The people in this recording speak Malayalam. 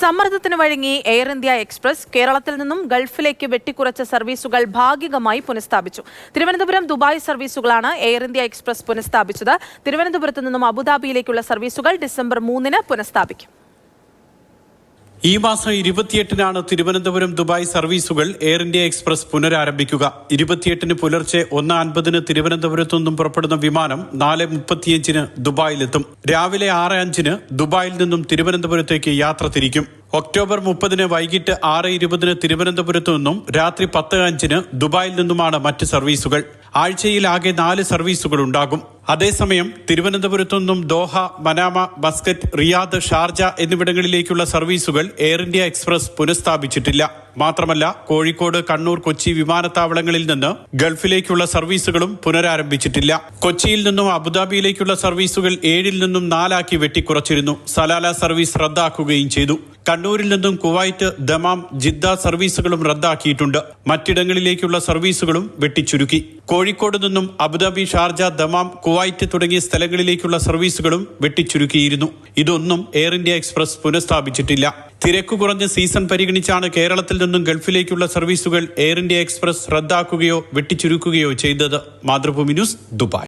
സമ്മർദ്ദത്തിന് വഴങ്ങി എയർ ഇന്ത്യ എക്സ്പ്രസ് കേരളത്തിൽ നിന്നും ഗൾഫിലേക്ക് വെട്ടിക്കുറച്ച സർവീസുകൾ ഭാഗികമായി പുനഃസ്ഥാപിച്ചു. തിരുവനന്തപുരം ദുബായ് സർവീസുകളാണ് എയർ ഇന്ത്യ എക്സ്പ്രസ് പുനഃസ്ഥാപിച്ചത്. തിരുവനന്തപുരത്ത് നിന്നും അബുദാബിയിലേക്കുള്ള സർവീസുകൾ ഡിസംബർ 3-ന് പുനഃസ്ഥാപിക്കും. ഈ മാസം 28-നാണ് തിരുവനന്തപുരം ദുബായ് സർവീസുകൾ എയർ ഇന്ത്യ എക്സ്പ്രസ് പുനരാരംഭിക്കുക. 28-ന് പുലർച്ചെ 1:50-ന് തിരുവനന്തപുരത്തു നിന്നും പുറപ്പെടുന്ന വിമാനം 4:35-ന് ദുബായിലെത്തും. രാവിലെ 6:05-ന് ദുബായിൽ നിന്നും തിരുവനന്തപുരത്തേക്ക് യാത്ര തിരിക്കും. ഒക്ടോബർ 30-ന് വൈകിട്ട് 6:20-ന് തിരുവനന്തപുരത്തു നിന്നും രാത്രി 10:05-ന് ദുബായിൽ നിന്നുമാണ് മറ്റ് സർവീസുകൾ. ആഴ്ചയിൽ ആകെ 4 സർവീസുകൾ ഉണ്ടാകും. അതേസമയം തിരുവനന്തപുരത്തു നിന്നും Doha, Manama, Muscat, Riyadh, Sharjah എന്നിവിടങ്ങളിലേക്കുള്ള സർവീസുകൾ എയർ ഇന്ത്യ എക്സ്പ്രസ് പുനഃസ്ഥാപിച്ചിട്ടില്ല. മാത്രമല്ല, കോഴിക്കോട്, കണ്ണൂർ, കൊച്ചി വിമാനത്താവളങ്ങളിൽ നിന്ന് ഗൾഫിലേക്കുള്ള സർവീസുകളും പുനരാരംഭിച്ചിട്ടില്ല. കൊച്ചിയിൽ നിന്നും അബുദാബിയിലേക്കുള്ള സർവീസുകൾ 7-ൽ നിന്നും 4-ആക്കി വെട്ടിക്കുറച്ചിരുന്നു. സലാല സർവീസ് റദ്ദാക്കുകയും ചെയ്തു. കണ്ണൂരിൽ നിന്നും കുവൈറ്റ്, ദമാം, ജിദ്ദ സർവീസുകളും റദ്ദാക്കിയിട്ടുണ്ട്. മറ്റിടങ്ങളിലേക്കുള്ള സർവീസുകളും വെട്ടിച്ചുരുക്കി. കോഴിക്കോട് നിന്നും അബുദാബി, ഷാർജ, ദമാം, കുവൈറ്റ് തുടങ്ങിയ സ്ഥലങ്ങളിലേക്കുള്ള സർവീസുകളും വെട്ടിച്ചുരുക്കിയിരുന്നു. ഇതൊന്നും എയർ ഇന്ത്യ എക്സ്പ്രസ് പുനഃസ്ഥാപിച്ചിട്ടില്ല. തിരക്കു കുറഞ്ഞ സീസൺ പരിഗണിച്ചാണ് കേരളത്തിൽ നിന്നും ഗൾഫിലേക്കുള്ള സർവീസുകൾ എയർ ഇന്ത്യ എക്സ്പ്രസ് റദ്ദാക്കുകയോ വെട്ടിച്ചുരുക്കുകയോ ചെയ്തത്. Mathrubhumi news, Dubai.